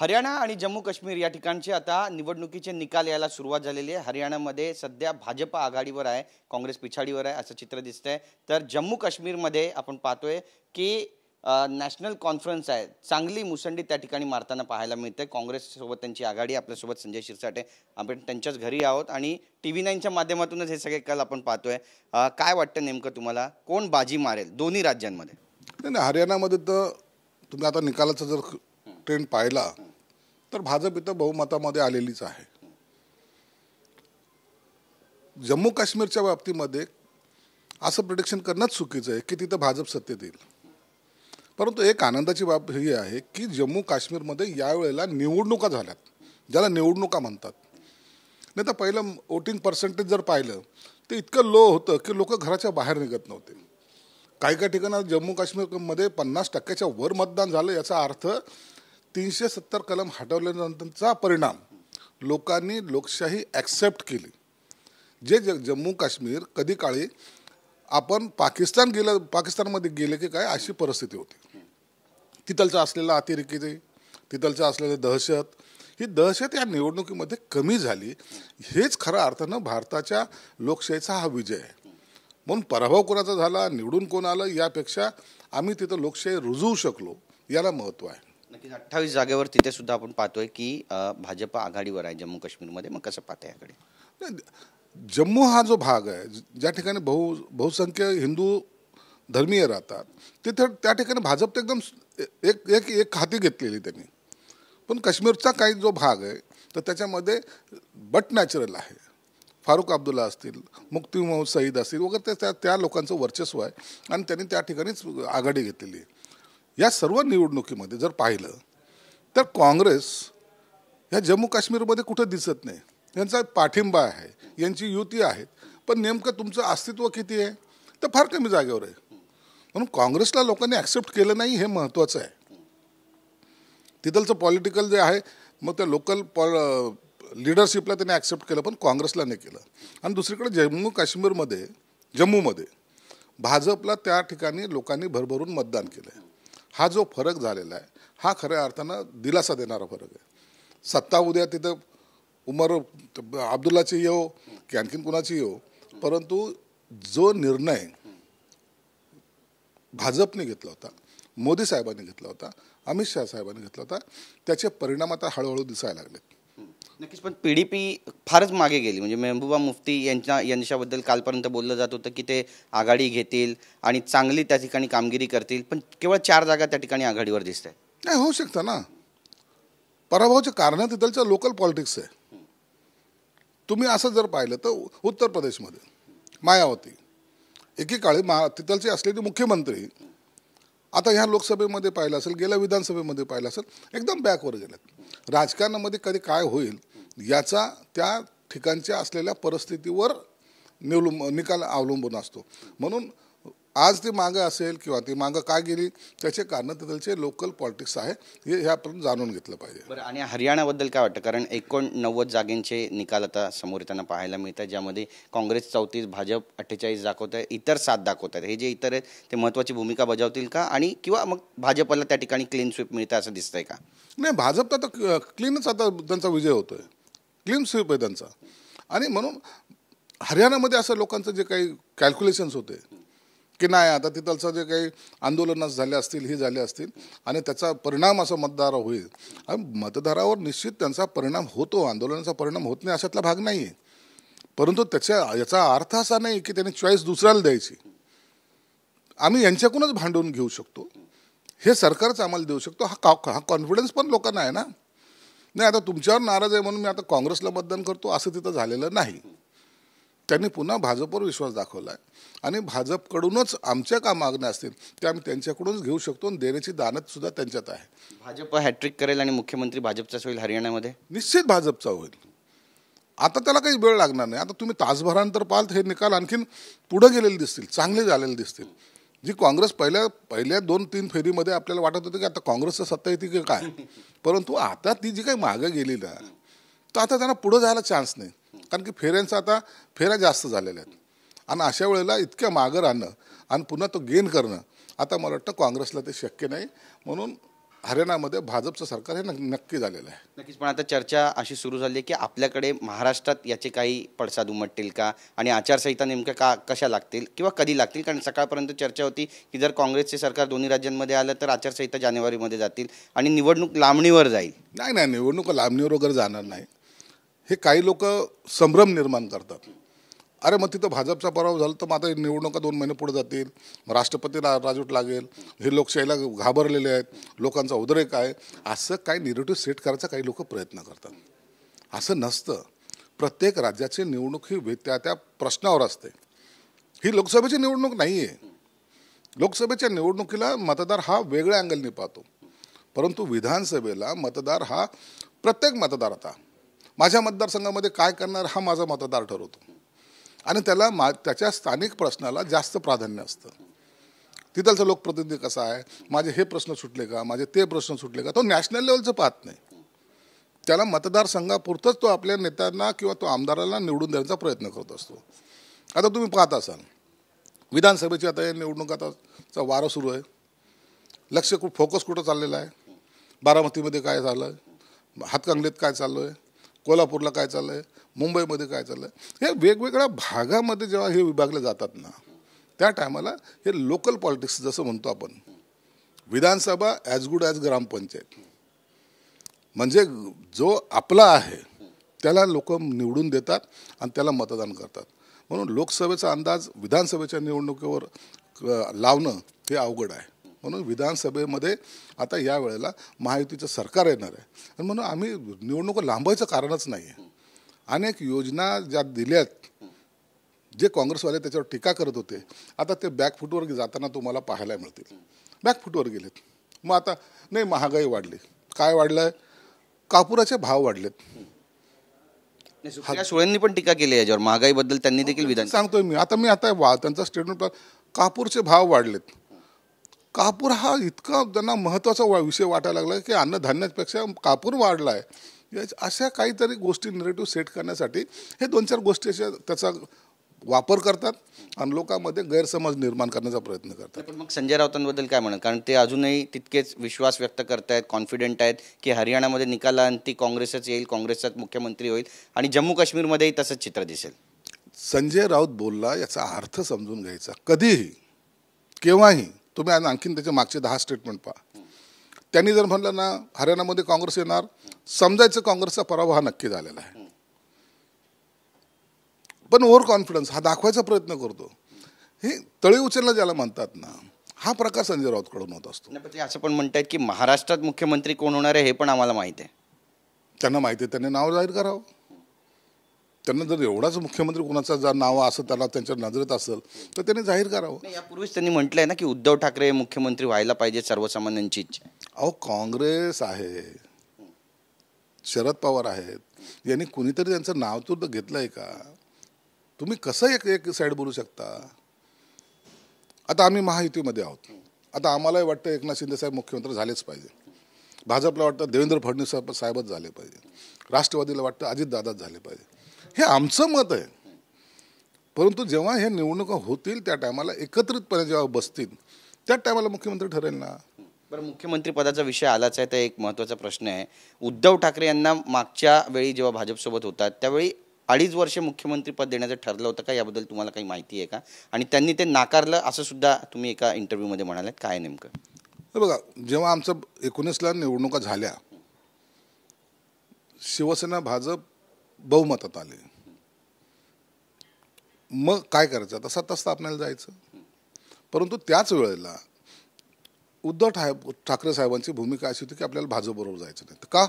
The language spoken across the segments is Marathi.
हरियाणा आणि जम्मू काश्मीर या ठिकाणचे आता निवडणुकीचे निकाल यायला सुरुवात झालेली आहे। हरियाणामध्ये सध्या भाजप आघाडीवर आहे, काँग्रेस पिछाडीवर आहे असं चित्र दिसतंय। तर जम्मू काश्मीरमध्ये आपण पाहतोय की नॅशनल कॉन्फरन्स आहे, चांगली मुसंडी त्या ठिकाणी मारताना पाहायला मिळते। काँग्रेस सोबत त्यांची आघाडी, आपल्यासोबत संजय शिरसाटे, आपण त्यांच्याच घरी आहोत आणि TV9च्या माध्यमातूनच हे सगळे कल आपण पाहतोय। काय वाटतं नेमकं तुम्हाला, कोण बाजी मारेल दोन्ही राज्यांमध्ये? नाही, हरियाणामध्ये तर तुम्ही आता निकालाचा जर ट्रेंड पाहिला तर भाजप इथं बहुमतामध्ये आलेलीच आहे। जम्मू काश्मीरच्या बाबतीमध्ये असं प्रिडिक्शन करणंच चुकीचं आहे की तिथं भाजप सत्तेत येईल। परंतु एक आनंदाची बाब ही आहे की जम्मू काश्मीरमध्ये यावेळेला निवडणुका झाल्यात, ज्याला निवडणुका म्हणतात। नाही तर पहिलं वोटिंग पर्सेंटेज जर पाहिलं तर इतकं लो होतं की लोक घराच्या बाहेर निघत नव्हते। काही ठिकाणी जम्मू काश्मीरमध्ये 50% वर मतदान झालं। याचा अर्थ 370 कलम हटवल्यानंतरचा परिणाम लोकांनी लोकशाही ॲक्सेप्ट केली। जे जम्मू काश्मीर कधी काळी आपण पाकिस्तानमध्ये गेले की काय अशी परिस्थिती होती। तिथलचं असलेलं अतिरेकी, तिथलचं असलेलं दहशत, ही दहशत या निवडणुकीमध्ये कमी झाली। हेच खऱ्या अर्थानं भारताच्या लोकशाहीचा हा विजय आहे। म्हणून पराभव कोणाचा झाला, निवडून कोण आलं यापेक्षा आम्ही तिथं लोकशाही रुजवू शकलो, याला महत्त्व आहे। नक्कीच 28 जागेवर तिथे सुद्धा आपण पाहतोय की भाजप आघाडीवर आहे जम्मू काश्मीरमध्ये। मग कसं पाहता याकडे? जम्मू हा जो भाग आहे, ज्या ठिकाणी बहुसंख्य हिंदू धर्मीय राहतात, तिथे त्या ठिकाणी भाजप एकदम एक हाती घेतलेली त्यांनी। पण काश्मीरचा काही जो भाग आहे तर त्याच्यामध्ये बट नॅचरल आहे। फारुख अब्दुल्ला असतील, मुफ्ती मोहम्मद सईद असतील वगैरे त्या लोकांचं वर्चस्व आहे आणि त्यांनी त्या ठिकाणीच आघाडी घेतलेली आहे। या सर्व निवडणुकीमध्ये जर पाहिलं तर काँग्रेस ह्या जम्मू काश्मीरमध्ये कुठं दिसत नाही। यांचा पाठिंबा आहे, यांची युती आहे, पण नेमकं तुमचं अस्तित्व किती आहे तर फार कमी जागेवर आहे। म्हणून काँग्रेसला लोकांनी ॲक्सेप्ट केलं नाही, हे महत्त्वाचं आहे। तिथलचं पॉलिटिकल जे आहे मग त्या लोकल लिडरशिपला त्यांनी ॲक्सेप्ट केलं, पण काँग्रेसला नाही केलं। आणि दुसरीकडे जम्मूमध्ये भाजपला त्या ठिकाणी लोकांनी भरभरून मतदान केलं आहे। हा जो फरक झालेला आहे हा खऱ्या अर्थानं दिलासा देणारा फरक आहे। सत्ता उद्या तिथं उमर अब्दुल्लाची येऊ की आणखीन कुणाची येऊ, परंतु जो निर्णय भाजपने घेतला होता, मोदी साहेबांनी घेतला होता, अमित शाह साहेबांनी घेतला होता, त्याचे परिणाम आता हळूहळू दिसायला लागलेत। नक्कीच, पण PDP फारच मागे गेली। म्हणजे महबूबा मुफ्ती यांच्याबद्दल कालपर्यंत बोललं जात होतं की ते आघाडी घेतील आणि चांगली त्या ठिकाणी कामगिरी करतील, पण केवळ 4 जागा त्या ठिकाणी आघाडीवर दिसत आहेत। नाही होऊ शकतं ना, पराभवाचे कारण तिथलचं लोकल पॉलिटिक्स आहे। तुम्ही असं जर पाहिलं तर उत्तर प्रदेशमध्ये मायावती एकेकाळी तिथलचे असलेले मुख्यमंत्री आता ह्या लोकसभेमध्ये पाहिलं असेल, गेल्या विधानसभेमध्ये पाहिलं असेल, एकदम बॅकवर गेलेत। राजकारणामध्ये कधी काय होईल याचा त्या ठिकाणच्या असलेल्या परिस्थितीवर निकाल अवलंबून असतो। म्हणून आज ते मागं असेल किंवा ते मागं काय गेली त्याचे कारण तिथलचे लोकल पॉलिटिक्स आहे, हे आपण जाणून घेतलं पाहिजे। बरं, आणि हरियाणाबद्दल काय वाटतं? कारण 89 जागेंचे निकाल आता समोर येताना पाहायला मिळतात, ज्यामध्ये काँग्रेस 34, भाजप 48 दाखवत आहे, इतर 7 दाखवत आहेत। हे जे इतर आहेत ते महत्त्वाची भूमिका बजावतील का, आणि किंवा मग भाजपला त्या ठिकाणी क्लीन स्वीप मिळतं असं दिसतंय का? नाही, भाजप तर क्लीनच आता त्यांचा विजय होतोय, क्लीन स्वीप आहे त्यांचा। आणि म्हणून हरियाणामध्ये असं लोकांचं जे काही कॅल्क्युलेशन्स होते की नाही आता तिथलचं जे काही आंदोलनं झाले असतील, हे झाले असतील आणि त्याचा परिणाम असा मतदारावर होईल, आणि मतदारावर निश्चित त्यांचा परिणाम होतो, आंदोलनाचा परिणाम होत नाही अशातला भाग नाही आहे। परंतु याचा अर्थ असा नाही की त्यांनी चॉईस दुसऱ्याला द्यायची। आम्ही यांच्याकडूनच भांडवून घेऊ शकतो, हे सरकारच आम्हाला देऊ शकतो, हा कॉन्फिडन्स पण लोकांना आहे ना। नाही आता तुमच्यावर नाराज आहे म्हणून मी आता काँग्रेसला मतदान करतो असं तिथं झालेलं नाही। त्यांनी पुन्हा भाजपवर विश्वास दाखवला आहे आणि भाजपकडूनच आमच्या काय मागण्या असतील ते आम्ही त्यांच्याकडूनच घेऊ शकतो आणि देण्याची दानत सुद्धा त्यांच्यात आहे। भाजप हॅट्रिक करेल आणि मुख्यमंत्री भाजपचाच होईल हरियाणामध्ये? निश्चित भाजपचा होईल। आता त्याला काही वेळ लागणार नाही। आता तुम्ही तासभरानंतर पाहाल हे निकाल आणखीन पुढे गेलेले दिसतील, चांगले झालेले दिसतील। जी काँग्रेस पहिल्या 2-3 फेरीमध्ये आपल्याला वाटत होतं की आता काँग्रेसचं सत्ता येते की काय, परंतु आता ती जी काही मागे गेली ना, तर आता त्यांना पुढे जायला चान्स नाही, कारण की फेऱ्या जास्त झालेल्या आहेत। आणि अशा वेळेला इतक्या मागं राहणं आणि पुन्हा तो गेन करणं आता मला वाटतं काँग्रेसला ते शक्य नाही। म्हणून हरियाणामध्ये भाजपचं सरकार हे नक्की झालेलं आहे. नक्कीच. पण आता चर्चा अशी सुरू झाली आहे की आपल्याकडे महाराष्ट्रात याचे काही पडसाद उमटतील का आणि आचारसंहिता नेमक्या कशा लागतील किंवा कधी लागतील? कारण सकाळपर्यंत चर्चा होती की जर काँग्रेसचे सरकार दोन्ही राज्यांमध्ये आलं तर आचारसंहिता जानेवारीमध्ये जातील आणि निवडणूक लांबणीवर जाईल. नाही, निवडणूक लांबणीवर वगैरे जाणार नाही. हे काही लोक संभ्रम निर्माण करतात. अरे मग तिथं भाजपचा पराभव झाला तर मग आता निवडणुका 2 महिने पुढे जातील, मग राष्ट्रपती राजवट लागेल, हे लोकशाहीला घाबरलेले आहेत, लोकांचा उद्रेक आहे, असं काही निगेटिव्ह सेट करायचा काही लोक प्रयत्न करतात. असं नसतं. प्रत्येक राज्याची निवडणूक ही त्या प्रश्नावर असते. ही लोकसभेची निवडणूक नाही आहे. लोकसभेच्या निवडणुकीला मतदार हा वेगळ्या अँगलने पाहतो, परंतु विधानसभेला मतदार हा प्रत्येक मतदार आता माझ्या मतदारसंघामध्ये काय करणार हा माझा मतदार ठरवतो आणि त्याला त्याच्या स्थानिक प्रश्नाला जास्त प्राधान्य असतं. तिथलचा लोकप्रतिनिधी कसा आहे, माझे हे प्रश्न सुटले का, माझे ते प्रश्न सुटले का, तो नॅशनल लेवलचं पाहत नाही. त्याला मतदारसंघापुरतंच तो आपल्या नेत्यांना किंवा तो आमदाराला निवडून देण्याचा प्रयत्न करत असतो. आता तुम्ही पाहत असाल विधानसभेची आता या निवडणुकाचा वारं सुरू आहे. लक्ष फोकस कुठं चाललेला आहे, बारामतीमध्ये काय झालं, हातकंगलेत काय चालू आहे, कोल्हापूरला काय चाललं आहे, मुंबईमध्ये काय चाललं आहे, हे वेगवेगळ्या भागामध्ये जेव्हा हे विभागले जातात ना त्या टायमाला हे लोकल पॉलिटिक्स जसं म्हणतो आपण, विधानसभा ॲज गुड ॲज ग्रामपंचायत, म्हणजे जो आपला आहे त्याला लोक निवडून देतात आणि त्याला मतदान करतात. म्हणून लोकसभेचा अंदाज विधानसभेच्या निवडणुकीवर लावणं हे अवघड आहे. म्हणून विधानसभेमध्ये आता या वेळेला महायुतीचं सरकार येणार आहे आणि म्हणून आम्ही निवडणुका लांबायचं कारणच नाही आहे. अनेक योजना ज्या दिल्यात, जे काँग्रेसवाले त्याच्यावर टीका करत होते, आता ते बॅकफूटवर जाताना तुम्हाला पाहायला मिळतील. बॅकफूटवर गेलेत. मग आता नाही, महागाई वाढली. काय वाढलं आहे? कापुराचे भाव वाढलेत. सुप्रिया सुळेंनी पण टीका केली याच्यावर, महागाईबद्दल त्यांनी देखील विधान सांगतोय मी. आता त्यांचा स्टेटमेंट, कापूरचे भाव वाढलेत. कापूर हा इतका त्यांना महत्त्वाचा विषय वाटायला लागला की अन्नधान्यापेक्षा कापूर वाढला आहे. अशा काहीतरी गोष्टी निगेटिव्ह सेट करण्यासाठी हे 2-4 गोष्टी त्याचा वापर करतात आणि लोकांमध्ये गैरसमज निर्माण करण्याचा प्रयत्न करतात. पण मग संजय राऊतांबद्दल काय म्हणत? कारण ते अजूनही तितकेच विश्वास व्यक्त करतायत, कॉन्फिडंट आहेत की हरियाणामध्ये निकालांती काँग्रेसच येईल, काँग्रेसचाच मुख्यमंत्री होईल आणि जम्मू काश्मीरमध्येही तसंच चित्र दिसेल. संजय राऊत बोलला याचा अर्थ समजून घ्यायचा. कधीही केव्हाही तुम्ही आणखीन त्याचे मागचे 10 स्टेटमेंट पहा. त्यांनी जर म्हणलं ना हरियाणामध्ये काँग्रेस येणार, समजायचं काँग्रेसचा पराभव हा नक्की झालेला आहे. पण ओव्हर कॉन्फिडन्स हा दाखवायचा प्रयत्न करतो. हे तळी उचलणं ज्याला म्हणतात ना, हा प्रकार संजय राऊतकडून होत असतो. ते असं पण म्हणतायत की महाराष्ट्रात मुख्यमंत्री कोण होणार आहे हे पण आम्हाला माहिती आहे. त्यांना माहिती आहे, त्यांनी नाव जाहीर करावं. त्यांना जर एवढाच मुख्यमंत्री कोणाचा जर नाव असं त्याला त्यांच्या नजरेत असेल तर त्यांनी जाहीर करावं. यापूर्वीच त्यांनी म्हटलंय ना की उद्धव ठाकरे मुख्यमंत्री व्हायला पाहिजे, सर्वसामान्यांची इच्छा. अहो, काँग्रेस आहे, शरद पवार आहेत, यांनी कुणीतरी त्यांचं नाव तर घेतलंय का? तुम्ही कसं एक साईड बोलू शकता? आता आम्ही महायुतीमध्ये आहोत. आता आम्हालाही वाटतं एकनाथ शिंदे साहेब मुख्यमंत्री झालेच पाहिजे, भाजपला वाटतं देवेंद्र फडणवीस साहेबच झाले पाहिजे, राष्ट्रवादीला वाटतं अजितदादाच झाले पाहिजे. हे आमचं मत आहे. परंतु जेव्हा हे निवडणुका होतील त्या टायमाला एकत्रितपणे जेव्हा बसतील त्या टायमाला मुख्यमंत्री ठरेल ना. बरं, मुख्यमंत्री पदाचा विषय आलाच आहे तर एक महत्त्वाचा प्रश्न आहे. उद्धव ठाकरे यांना मागच्या वेळी जेव्हा भाजपसोबत होतात त्यावेळी 2.5 वर्ष मुख्यमंत्री पद देण्याचं ठरलं होतं का? याबद्दल तुम्हाला काही माहिती आहे का? आणि त्यांनी ते नाकारलं असं सुद्धा तुम्ही एका इंटरव्ह्यूमध्ये म्हणालात. काय नेमकं? बघा, जेव्हा आमचं 19ला निवडणुका झाल्या, शिवसेना भाजप बहुमतात आले, मग काय करायचं? आता सत्ता स्थापनेला जायचं. परंतु त्याच वेळेला उद्धव ठाकरे साहेबांची भूमिका अशी होती की आपल्याला भाजपबरोबर जायचं नाही. तर का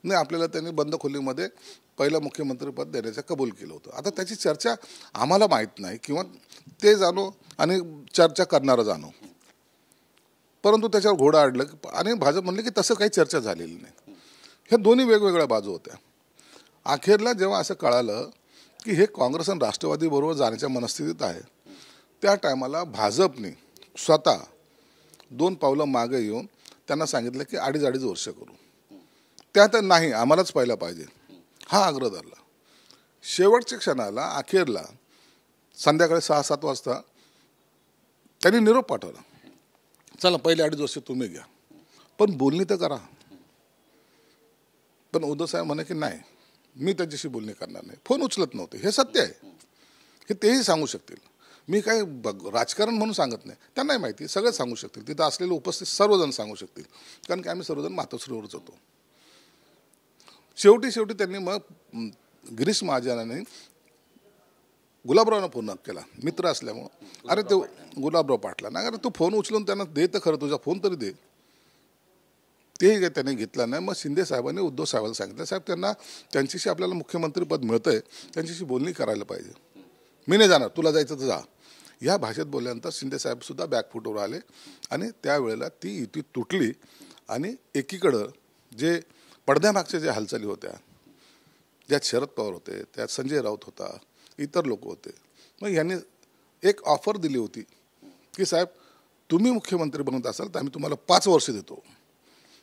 नाही? आपल्याला त्यांनी बंद खोलीमध्ये पहिलं मुख्यमंत्रीपद देण्याचं कबूल केलं होतं. आता त्याची चर्चा आम्हाला माहीत नाही किंवा ते जाणो आणि चर्चा करणारं जाणो, परंतु त्याच्यावर घोडं अडलं आणि भाजप म्हणले की तसं काही चर्चा झालेली नाही. ह्या दोन्ही वेगवेगळ्या बाजू होत्या. अखेरला जेव्हा असं कळालं की हे काँग्रेस आणि राष्ट्रवादीबरोबर जाण्याच्या मनस्थितीत आहे, त्या टायमाला भाजपने स्वतः 2 पावलं मागे येऊन त्यांना सांगितलं की 2.5 वर्ष करू. त्यात नाही, आम्हालाच पाहिलं पाहिजे हा आग्रह धरला. शेवटच्या क्षणाला अखेरला संध्याकाळी 6-7 वाजता त्यांनी निरोप पाठवला, चला पहिले 2.5 वर्ष तुम्ही घ्या, पण बोलणी तर करा. पण उद्धव साहेब म्हणे की नाही, मी त्यांच्याशी बोलणी करणार नाही. फोन उचलत नव्हते, हे सत्य आहे. हे तेही सांगू शकतील. मी काय राजकारण म्हणून सांगत नाही, त्यांनाही माहिती, सगळं सांगू शकतील. तिथं असलेले उपस्थित सर्वजण सांगू शकतील, कारण की आम्ही सर्वजण मातोश्रीवरच होतो. शेवटी त्यांनी मग गिरीश महाजनाने गुलाबरावना फोन केला, मित्र असल्यामुळं. अरे तो गुलाबराव पाटला ना, अरे तू फोन उचलून त्यांना दे तर खरं, तुझा फोन तरी दे. तेही काय त्याने घेतला नाही. मग शिंदे साहेबांनी उद्धव साहेबांना सांगितलं, साहेब त्यांना त्यांच्याशी आपल्याला मुख्यमंत्रीपद मिळतंय, त्यांच्याशी बोलणी करायला पाहिजे. मी नाही जाणार, तुला जायचं तर जा. या भाषेत बोलल्यानंतर शिंदे साहेबसुद्धा बॅकफुटवर आले आणि त्यावेळेला ती युती तुटली. आणि एकीकडं जे पडद्यामागच्या ज्या हालचाली होत्या, ज्यात शरद पवार होते, त्यात संजय राऊत होता, इतर लोक होते. मग यांनी एक ऑफर दिली होती की साहेब तुम्ही मुख्यमंत्री बनत असाल तर आम्ही तुम्हाला 5 वर्ष देतो.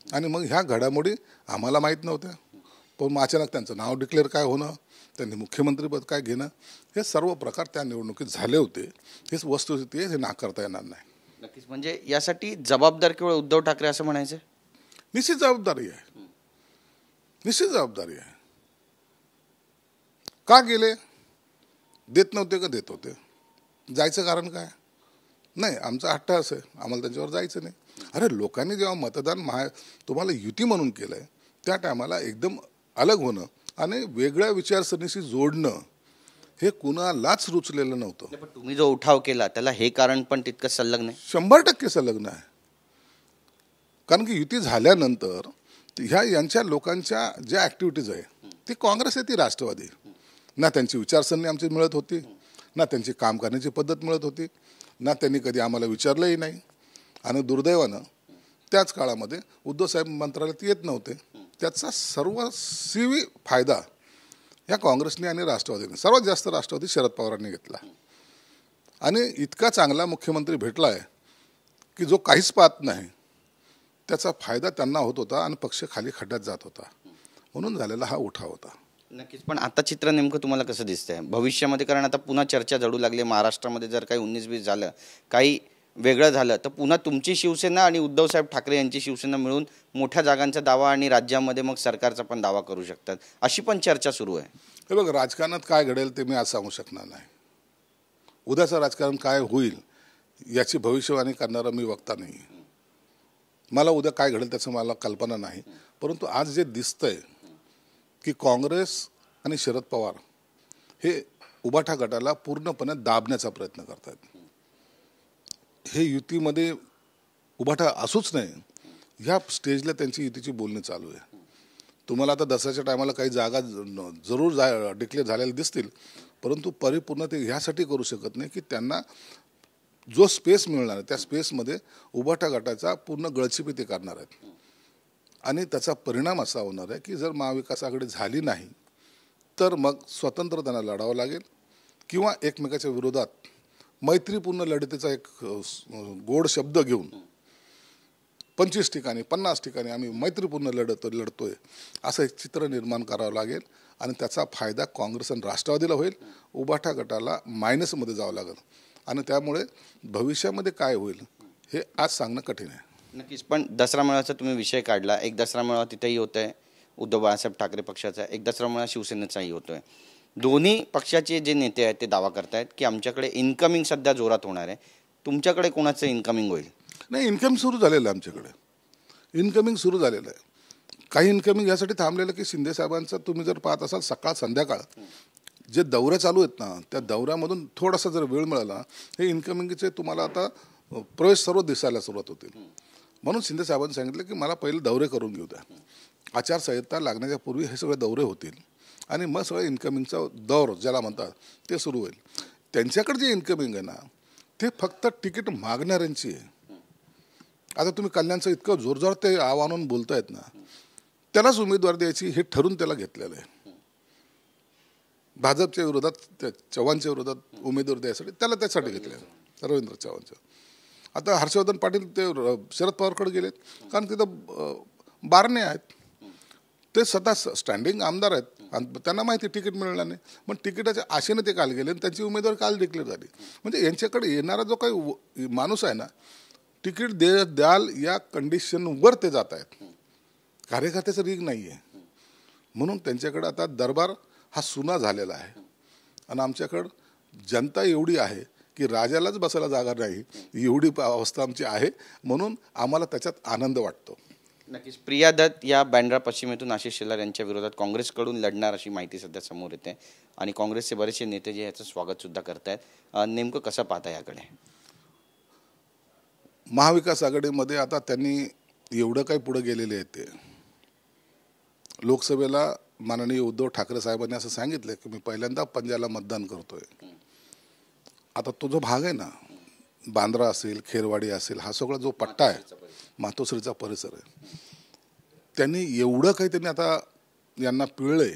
आणि मग ह्या घडामोडी आम्हाला माहीत नव्हत्या, पण अचानक त्यांचं नाव डिक्लेअर काय होणं, त्यांनी मुख्यमंत्रीपद काय घेणं, हे सर्व प्रकार त्या निवडणुकीत झाले होते. हेच वस्तुस्थिती आहे, हे नाकारता येणार नाही. नक्कीच. म्हणजे यासाठी जबाबदार केवळ उद्धव ठाकरे असं म्हणायचं? निश्चित जबाबदारी आहे, निश्चित जबाबदारी आहे. का गेले? देत नव्हते का देत होते? जायचं कारण काय? नाही, आमचा हट्ट असं आहे, आम्हाला त्यांच्यावर जायचं नाही. अरे लोकांनी जेव्हा मतदान तुम्हाला युती म्हणून केलं आहे, त्या टायमाला एकदम अलग होणं आणि वेगळ्या विचारसरणीशी जोडणं हे कुणालाच रुचलेलं नव्हतं. पण तुम्ही जो उठाव केला त्याला हे कारण पण तितकं संलग्न आहे? 100% संलग्न आहे. कारण की युती झाल्यानंतर यांच्या लोकांच्या ज्या ॲक्टिव्हिटीज आहे, ती काँग्रेस आहे, ती राष्ट्रवादी. ना त्यांची विचारसरणी आमची मिळत होती, ना त्यांची काम करण्याची पद्धत मिळत होती, ना त्यांनी कधी आम्हाला विचारलंही नाही. आणि दुर्दैवानं त्याच काळामध्ये उद्धव साहेब मंत्रालयात येत नव्हते. त्याचा सर्वस्वी फायदा या काँग्रेसने आणि राष्ट्रवादीने, सर्वात जास्त राष्ट्रवादी शरद पवारांनी घेतला. आणि इतका चांगला मुख्यमंत्री भेटला आहे की जो काहीच पाहत नाही, त्याचा फायदा त्यांना होत होता आणि पक्ष खाली खड्ड्यात जात होता. म्हणून झालेला हा उठाव होता. नक्कीच. पण आता चित्र नेमकं तुम्हाला कसं दिसतंय भविष्यामध्ये? कारण आता पुन्हा चर्चा जडू लागली, महाराष्ट्रामध्ये जर काही 19-20 झालं, काही वेगळं झालं तर पुन्हा तुमची शिवसेना आणि उद्धवसाहेब ठाकरे यांची शिवसेना मिळून मोठ्या जागांचा दावा आणि राज्यामध्ये मग सरकारचा पण दावा करू शकतात, अशी पण चर्चा सुरू आहे. हे बघ, राजकारणात काय घडेल ते मी आज सांगू शकणार नाही. उद्याचं राजकारण काय होईल याची भविष्यवाणी करणारा मी वक्ता नाही. मला उद्या काय घडेल त्याचं मला कल्पना नाही. परंतु आज जे दिसतंय की काँग्रेस आणि शरद पवार हे उबाठा गटाला पूर्णपणे दाबण्याचा प्रयत्न करतात. हे युतीमध्ये उबाठा असूच नाही, ह्या स्टेजला त्यांची युतीची बोलणी चालू आहे. तुम्हाला आता दसऱ्याच्या टायमाला काही जागा जरूर डिक्लेअर झालेल्या दिसतील, परंतु परिपूर्ण ते ह्यासाठी करू शकत नाही की त्यांना जो स्पेस मिळणार आहे त्या स्पेसमध्ये उबाठा गटाचा पूर्ण गळचिपी ते करणार आहेत. आणि त्याचा परिणाम असा होणार आहे की जर महाविकास आघाडी झाली नाही तर मग स्वतंत्र त्यांना लढावं लागेल, किंवा एकमेकाच्या विरोधात मैत्रीपूर्ण लढतीचा एक गोड शब्द घेऊन 25 ठिकाणी 50 ठिकाणी आम्ही मैत्रीपूर्ण लढतोय असं एक चित्र निर्माण करावं लागेल. आणि त्याचा फायदा काँग्रेस आणि राष्ट्रवादीला होईल, उबाठा गटाला मायनसमध्ये जावं लागेल. आणि त्यामुळे भविष्यामध्ये काय होईल हे आज सांगणं कठीण आहे. नक्कीच. पण दसरा मेळाव्याचा तुम्ही विषय काढला, एक दसरा मेळावा तिथेही होत आहे उद्धव बाळासाहेब ठाकरे पक्षाचा, एक दसरा मेळावा शिवसेनेचाही होतोय. दोन्ही पक्षाचे जे नेते आहेत ते दावा करतायत की आमच्याकडे इन्कमिंग सध्या जोरात होणार आहे. तुमच्याकडे कोणाचं इन्कमिंग होईल? नाही, इन्कमिंग सुरू झालेलं आहे आमच्याकडे, इन्कमिंग सुरू झालेलं आहे. काही इन्कमिंग यासाठी थांबलेलं की शिंदे साहेबांचं तुम्ही जर पाहत असाल सकाळ संध्याकाळ जे दौरे चालू आहेत ना, त्या दौऱ्यामधून थोडासा जर वेळ मिळाला हे इन्कमिंगचे तुम्हाला आता प्रवेश सर्व दिसायला सुरुवात होतील. म्हणून शिंदे साहेबांनी सांगितलं की मला पहिले दौरे करून घेऊ द्या, आचारसंहिता लागण्याच्या पूर्वी हे सगळे दौरे होतील आणि मग सगळं इन्कमिंगचा दौर ज्याला म्हणतात ते सुरू होईल. त्यांच्याकडे जे इन्कमिंग आहे ना ते फक्त तिकीट मागणाऱ्यांची आहे. आता तुम्ही कल्याणचं इतकं जोरजोर ते आव्हान बोलतायत ना, त्यालाच उमेदवार द्यायची हे ठरून त्याला घेतलेलं आहे. भाजपच्या विरोधात चव्हाणच्या विरोधात उमेदवार द्यायसाठी त्याला त्यासाठी घेतलेलं आहे, रवींद्र चव्हाणचं. आता हर्षवर्धन पाटील ते शरद पवारकडे गेलेत कारण तिथं बारणे आहेत, ते स्वतः स्टँडिंग आमदार आहेत आणि त्यांना माहिती तिकीट मिळणार नाही. पण तिकिटाच्या आशेने ते काल गेले आणि त्यांची उमेदवार काल डिक्लेअर झाली. म्हणजे यांच्याकडे येणारा जो काही माणूस आहे ना तिकीट द्याल या कंडिशनवर ते जात आहेत. कार्यकर्त्याचं रीग नाही आहे. म्हणून त्यांच्याकडे आता दरबार हा सुना झालेला आहे. आणि आमच्याकडं जनता एवढी आहे की राजालाच बसायला जागा नाही, एवढी अवस्था आमची आहे. म्हणून आम्हाला त्याच्यात आनंद वाटतो. नक्कीच. प्रिया दत्त या बँड्रा पश्चिमेतून आशिष शेलार यांच्या विरोधात काँग्रेसकडून लढणार अशी माहिती सध्या समोर येते आणि काँग्रेसचे बरेचसे नेते जे याचं स्वागत सुद्धा करतायत. नेमकं कसं पाहता याकडे? महाविकास आघाडीमध्ये आता त्यांनी एवढं काही पुढे गेलेले आहेत. ते लोकसभेला माननीय उद्धव ठाकरे साहेबांनी असं सांगितलं की मी पहिल्यांदा पंजाला मतदान करतोय. आता तो जो भाग आहे ना, बांद्रा असेल, खेरवाडी असेल, हा सगळा जो पट्टा आहे, मातोश्रीचा परिसर आहे, त्यांनी एवढं काही त्यांनी आता यांना पिळलंय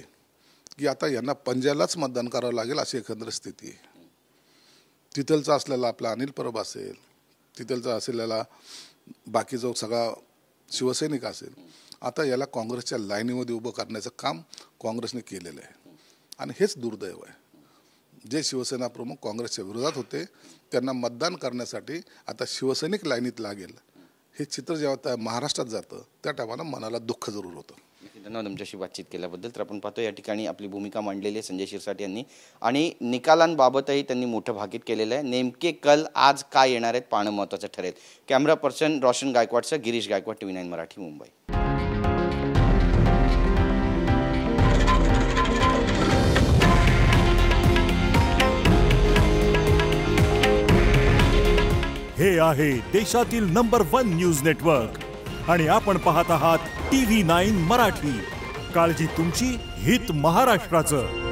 की आता यांना पंजालाच मतदान करावं लागेल अशी एकंदर स्थिती आहे. तिथलचा असलेला आपला अनिल परब असेल, तिथलचा असलेला बाकी जो सगळा शिवसैनिक असेल, आता याला काँग्रेसच्या लाईनीमध्ये उभं करण्याचं काम काँग्रेसने केलेलं आहे. आणि हेच दुर्दैव आहे. जे शिवसेना प्रमुख काँग्रेसच्या विरोधात होते त्यांना मतदान करण्यासाठी आता शिवसैनिक लाईनीत लागेल, हे चित्र जेव्हा महाराष्ट्रात जातं त्या टायमाला मनाला दुःख जरूर होतं. धन्यवाद तुमच्याशी बातचीत केल्याबद्दल. तर आपण पाहतो या ठिकाणी आपली भूमिका मांडलेली आहे संजय शिरसाट यांनी आणि निकालांबाबतही त्यांनी मोठं भाकीत केलेलं आहे. नेमके कल आज काय येणार आहेत पाहणं महत्त्वाचं ठरेल. कॅमेरा पर्सन रोशन गायकवाडसह गिरीश गायकवाड, TV9 मराठी, मुंबई. हे आहे देशातील नंबर 1 न्यूज नेटवर्क आणि आपण पाहत आहात TV9 मराठी. काळजी तुमची, हित महाराष्ट्राचं.